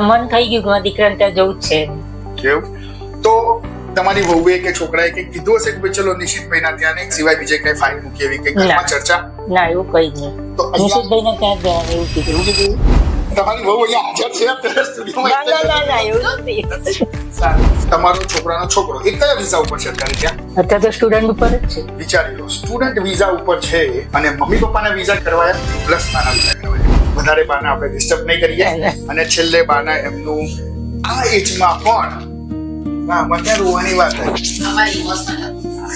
મન થઈ ગયું કે મારા દીકરાને ત્યાં જવું જ છે. કેવું તો તમારી વહુએ કે છોકરાએ કે કીધું હશે કે ભાઈ ચલો નિશિતભાઈના ત્યાં ને સિવાય બીજે કઈ ફાઇલ મૂકી એવી કઈ ઘરમાં ચર્ચા? ના, એવું કઈ નહીં. તો નિશિતભાઈને ત્યાં જ જવાનું એવું કીધું. એવું કીધું તમારી વહુ અહીંયા હાજર છે અત્યારે સ્ટુડિયોમાં? ના, એવું નથી. તમારો છોકરાનો છોકરો એ કયા વિઝા ઉપર છે અત્યારે ત્યાં? અત્યારે તો સ્ટુડન્ટ ઉપર જ છે. વિચારી લો, સ્ટુડન્ટ વિઝા ઉપર છે અને મમ્મી પપ્પાના વિઝા કરવાયા પ્લસ બાના વિઝા કરવાયા. વધારે બાના આપણે ડિસ્ટર્બ નહીં કરીએ અને છેલ્લે બાના એમનું આ એજમાં પણ આમાં ત્યાં રોવાની વાત થઈ. અમારી ઇમોશનલ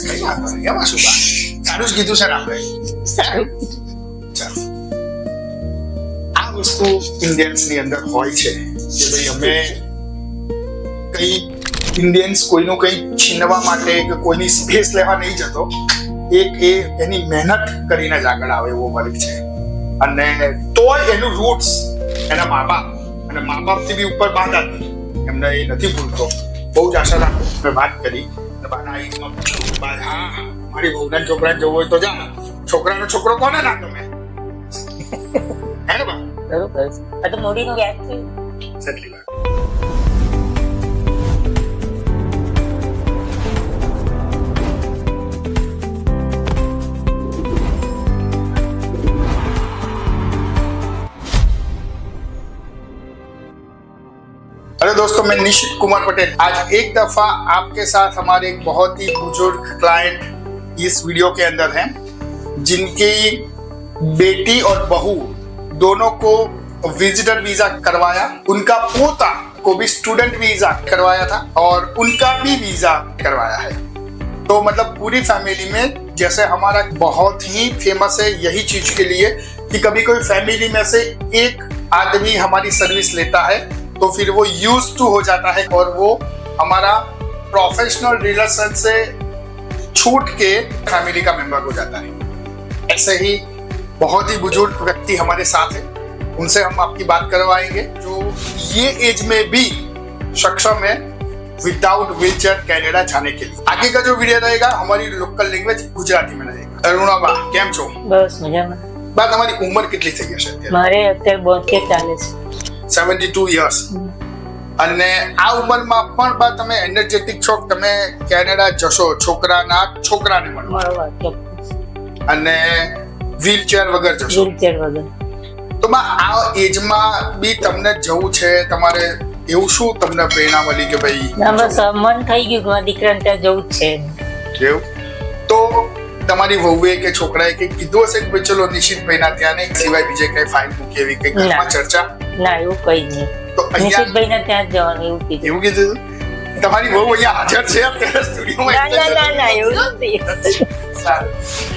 કઈ વાત નહીં, એમાં શું વાત? સારું જ કીધું છે ને આપણે. સારું. ચાલો, આ વસ્તુ ઇન્ડિયન્સ ની અંદર હોય છે કે ભાઈ અમે કઈ ઇન્ડિયન્સ કોઈનું કઈ છીનવા માટે કે કોઈની સ્પેસ લેવા નહીં જતો. એ એની મહેનત કરીને જ આગળ આવે એવો વર્ગ છે અને તોય એનું રૂટ્સ એના મા બાપ અને મા બાપથી બી ઉપર બાંધા એમને એ નથી ભૂલતો. બહુ જ આશા રાખું. મેં વાત કરી બાના આઈમાં પૂછ્યું, બા હા મારી બહુના છોકરાને જવું હોય તો જા. છોકરાનો છોકરો કોને ના ગમે? હે ને બા? બરોબર. આ તો મોડીનું વ્યાજ થયું. સટલી વાત. हेलो दोस्तों, मैं निशित कुमार पटेल आज एक दफा आपके साथ हमारे एक बहुत ही बुजुर्ग क्लाइंट इस वीडियो के अंदर हैं जिनकी बेटी और बहू दोनों को विजिटर वीजा करवाया. उनका पोता को भी स्टूडेंट वीजा करवाया था और उनका भी वीजा करवाया है. तो मतलब पूरी फैमिली में जैसे हमारा बहुत ही फेमस है यही चीज के लिए कि कभी कोई फैमिली में से एक आदमी हमारी सर्विस लेता है तो फिर वो यूज टू हो जाता है और वो हमारा प्रोफेशनल रिलेशन से छूट के फैमिली का मेंबर हो जाता है. ऐसे ही बहुत ही बुजुर्ग व्यक्ति हमारे साथ है, उनसे हम आपकी बात करवाएंगे जो ये एज में भी सक्षम है विदाउट व्हीलचेयर कनाडा जाने के लिए. आगे का जो वीडियो रहेगा हमारी लोकल लैंग्वेज गुजराती में रहेगा. अरुणा बा केम छो? બસ મજામાં. બા તમારી ઉંમર કેટલી થઈ ગઈ છે અત્યારે? મારે અત્યારે 72 ચાલે છે. 72 યર્સ. અને આ ઉંમરમાં પણ બા તમે એનર્જેટિક છો, તમે કેનેડા જશો છોકરાના છોકરાને મળવા મારો વાત અને વ્હીલચેર વગર જશો. વ્હીલચેર વગર. તો બા આ એજમાં બી તમને જવું છે, તમારે એવું શું તમને પ્રેરણા મળી કે ભાઈ ના, બસ મન થઈ ગયું કે મારા દીકરાને ત્યાં જવું જ છે. કેવું તો તમારી વહુએ કે છોકરાએ કે કીધું હશે કે ભાઈ ચલો નિશિતભાઈના ત્યાં ને સિવાય બીજે કઈ ફાઇલ મૂકી એવી કઈ ઘરમાં ચર્ચા? ના, એવું કઈ નહીં. તો અહીંયા નિશિતભાઈને ત્યાં જ જવાનું એવું કીધું. એવું કીધું? તમારી વહુ અહીંયા હાજર છે અત્યારે સ્ટુડિયોમાં? ના, એવું નથી. સારું.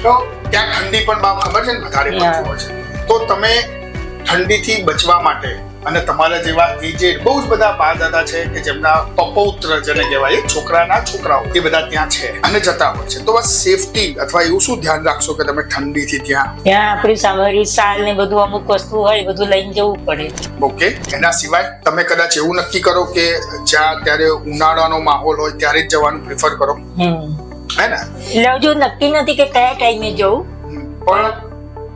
તો ત્યાં ઠંડી પણ બા ખબર છે ને વધારે પડતી હોય છે, તો તમે ઠંડીથી બચવા માટે અને તમારા જેવા એજેડ બહુ જ બધા બા દાદા છે કે જેમના પપૌત્ર જેને કહેવાય છોકરાના છોકરાઓ એ બધા ત્યાં છે અને જતા હોય છે, તો બસ સેફટી અથવા એવું શું ધ્યાન રાખશો કે તમે ઠંડીથી ત્યાં આપણી સામગ્રી સાલ ને બધું અમુક વસ્તુ હોય બધું લઈને જવું પડે. ઓકે. એના સિવાય તમે કદાચ એવું નક્કી કરો કે જ્યાં ત્યારે ઉનાળાનો માહોલ હોય ત્યારે જ જવાનું પ્રિફર કરો, હે ને? એટલે હજુ નક્કી નથી કે કયા ટાઈમે જવું, પણ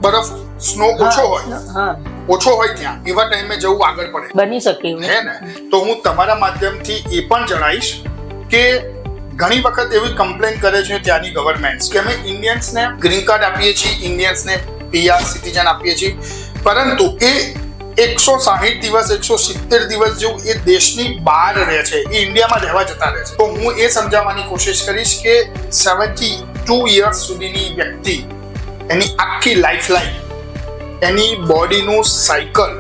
બરફ સ્નો ઓછો હોય, હા ઓછો હોય ત્યાં એવા ટાઈમે જવું આગળ પડે, બની શકે એવું. હે ને? તો હું તમારા માધ્યમથી એ પણ જણાવીશ કે ઘણી વખત એવી કમ્પ્લેન કરે છે ત્યાંની ગવર્મેન્ટ કે અમે ઇન્ડિયન્સને ગ્રીન કાર્ડ આપીએ છીએ, ઇન્ડિયન્સને PR સિટીઝન આપીએ છીએ, પરંતુ એ 160 દિવસ 170 દિવસ જેવું એ દેશની બહાર રહે છે, એ ઇન્ડિયામાં રહેવા જતા રહે છે. તો હું એ સમજાવવાની કોશિશ કરીશ કે 72 યર્સ સુધીની વ્યક્તિ એની આખી લાઈફ લાઈન એની બોડીનું સાયકલ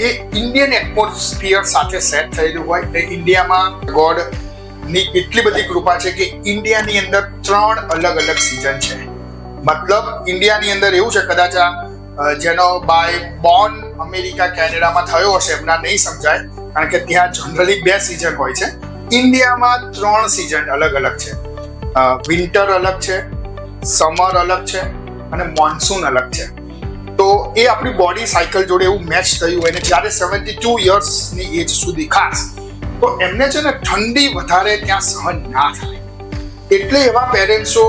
એ ઇન્ડિયન એટમોસ્ફિયર સાથે સેટ થયેલું હોય. એ ઇન્ડિયામાં ગોડની એટલી બધી કૃપા છે કે ઇન્ડિયાની અંદર 3 અલગ અલગ સિઝન છે. મતલબ ઇન્ડિયાની અંદર એવું છે, કદાચ જેનો બાય બોર્ન અમેરિકા કેનેડામાં થયો હશે એમના નહીં સમજાય, કારણ કે ત્યાં જનરલી 2 સિઝન હોય છે. ઇન્ડિયામાં 3 સિઝન અલગ અલગ છે. વિન્ટર અલગ છે, સમર અલગ છે અને મોન્સૂન અલગ છે. તો એ આપણી બોડી સાયકલ જોડે એવું મેચ થયું હોય ને જ્યારે 72 યર્સની એજ સુધી ખાસ તો એમને છે ને ઠંડી વધારે ત્યાં સહન ના થાય, એટલે એવા પેરેન્ટ્સો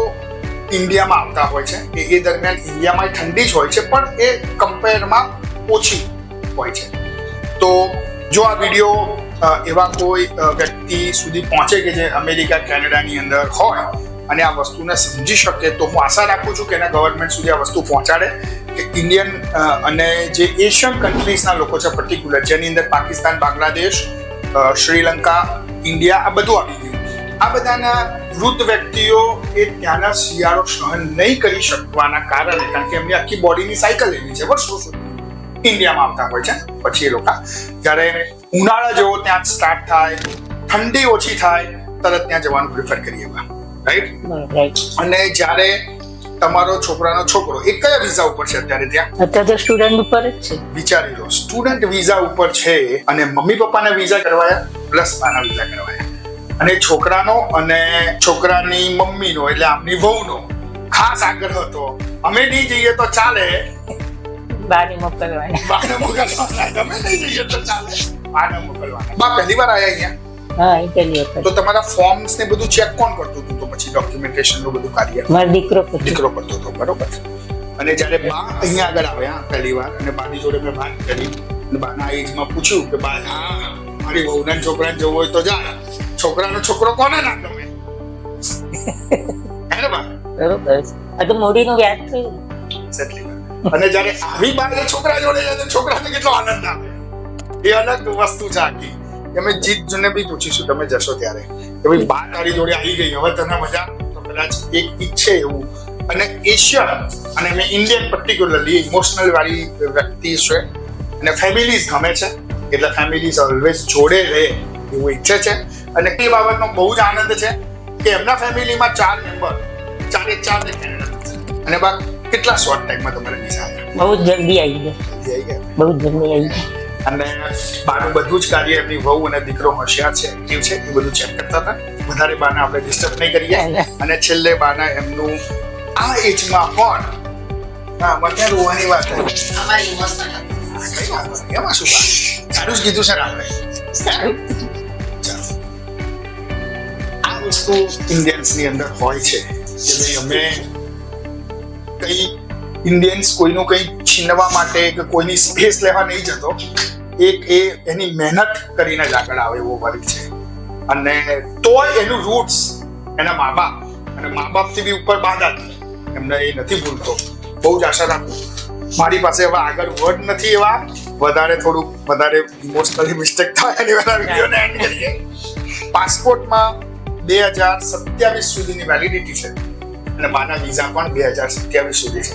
ઇન્ડિયામાં આવતા હોય છે કે એ દરમિયાન ઇન્ડિયામાં ઠંડી જ હોય છે પણ એ કમ્પેરમાં ઓછી હોય છે. તો જો આ વિડીયો એવા કોઈ વ્યક્તિ સુધી પહોંચે કે જે અમેરિકા કેનેડાની અંદર હોય અને આ વસ્તુને સમજી શકે, તો હું આશા રાખું છું કે એના ગવર્મેન્ટ સુધી આ વસ્તુ પહોંચાડે કે ઇન્ડિયન અને જે એશિયન કન્ટ્રીઝના લોકો છે પર્ટિક્યુલર, જેની અંદર પાકિસ્તાન, બાંગ્લાદેશ, શ્રીલંકા, ઇન્ડિયા આ બધું આવી ગયું. આ બધાના વૃદ્ધ વ્યક્તિઓ એ ત્યાંના શિયાળો સહન નહીં કરી શકવાના કારણે, કારણ કે એમની આખી બોડીની સાયકલ એવી છે વર્ષો સુધી ઇન્ડિયામાં આવતા હોય છે. પછી એ લોકો જ્યારે ઉનાળા જેવો ત્યાં સ્ટાર્ટ થાય, ઠંડી ઓછી થાય, તરત ત્યાં જવાનું પ્રિફર કરીએ, રાઈટ? અને જ્યારે તમારો છોકરાનો છોકરો એ કયા વિઝા ઉપર છે અત્યારે ત્યાં? અત્યારે તો સ્ટુડન્ટ ઉપર જ છે. વિચારી લો, સ્ટુડન્ટ વિઝા ઉપર છે અને મમ્મી પપ્પાના વિઝા કરવાયા પ્લસ બાના વિઝા કરવાયા, અને છોકરાનો અને છોકરાની મમ્મીનો એટલે આમની વહુનો ખાસ આગ્રહ હતો, અમે નહીં જઈએ તો ચાલે, બાને મોકલવાના. બાને મોકલવાના, અમે નહીં જઈએ તો ચાલે, બાને મોકલવાના. બા પહેલી વાર આયા અહીંયા? હા, એ પહેલી વખત. તો તમારા ફોર્મ્સ ને બધું ચેક કોણ કરતું હતું? તો પછી ડોક્યુમેન્ટેશન નું બધું કાર્ય મારો દીકરો કરતો હતો, બરોબર? અને જ્યારે બા અહીંયા આગળ આવ્યા પહેલી વાર અને બાની જોડે મેં વાત કરી અને બાના એજમાં પૂછ્યું કે બા, હા મારી વહુના છોકરાને જવું હોય તો જાય, છોકરાનો છોકરો કોને ના ગમે, હે ને બા? બરોબર. આ તો મોડીનું વ્યાજ થયું. અને જ્યારે આવી બા એ છોકરા જોડે જાય તો છોકરાને કેટલો આનંદ આવે, એ અલગ વસ્તુ છે આખી. અમે જીતને બી પૂછીશું તમે જશો ત્યારે કે ભાઈ બા તારી જોડે આવી ગઈ, હવે તને મજા? તો કદાચ એક ઈચ્છે એવું. અને એશિયન અને મેં ઇન્ડિયન પર્ટિક્યુલરલી ઇમોશનલ વાળી વ્યક્તિ છે અને ફેમિલીઝ ગમે છે, એટલે ફેમિલીઝ ઓલવેઝ જોડે રહે એવું ઈચ્છે છે. અને એ બાબતનો બહુ જ આનંદ છે કે એમના ફેમિલીમાં 4 મેમ્બર, 4 ને કેનેડા. અને બા કેટલા શોર્ટ ટાઈમમાં તમારે વિઝા આવ્યા? બહુ જલ્દી આવી ગયા, બહુ જલ્દી આવી ગયા. અને બાનું બધું જ કાર્ય એમની વહુ અને દીકરો હોશિયાર છે, એક્ટિવ છે, એ બધું ચેક કરતા હતા. વધારે બાને આપણે ડિસ્ટર્બ નહીં કરીએ. અને છેલ્લે બાના એમનું આ એજમાં પણ મને રોવાની વાત અમારી ઇમોશનલ એમાં શું બા સારું જ કીધું છે ને આપણે. આ વસ્તુ ઇન્ડિયન્સની અંદર હોય છે કે ભાઈ અમે કઈ ઇન્ડિયન્સ કોઈનું કંઈ છીનવા માટે કે કોઈની સ્પેસ લેવા નહીં જતો, એ એની મહેનત કરીને જ આગળ આવે એવો વર્ગ છે. અને તોય એનું રૂટ્સ એના મા બાપ અને મા બાપથી બી ઉપર બાધા એમને એ નથી ભૂલતો. બહુ જ આશા રાખું. મારી પાસે હવે આગળ વર્ડ નથી એવા, વધારે ઇમોશનલી મિસ્ટેક થાય એની વાળા વિડીયોને એન્ડ કરીએ. પાસપોર્ટમાં 2027 સુધીની વેલિડિટી છે અને બાના વિઝા પણ 2027 સુધી છે.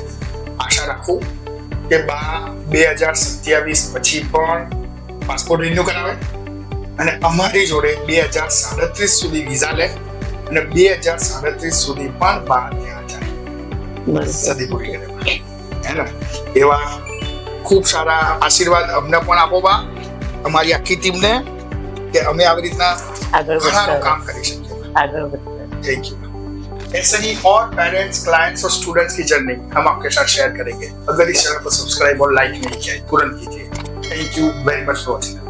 આશા રાખું કે બા 2027 પછી પણ પાસપોર્ટ રિન્યુ કરાવે અને અમારી જોડે 2037 સુધી વિઝા લે અને 2037 સુધી પણ બા ત્યાં જાય, સદી પૂરી કરે, હે ને? એવા ખૂબ સારા આશીર્વાદ અમને પણ આપો બા, અમારી આખી ટીમને, કે અમે આવી રીતના ઘણાનું કામ કરી શકીએ. Thank you. ऐसे ही और पेरेंट्स, क्लाइंट्स और स्टूडेंट्स की जर्नी हम आपके साथ शेयर करेंगे. अगर इस चैनल को सब्सक्राइब और लाइक नहीं किया है तुरंत कीजिए. Thank you very much for watching.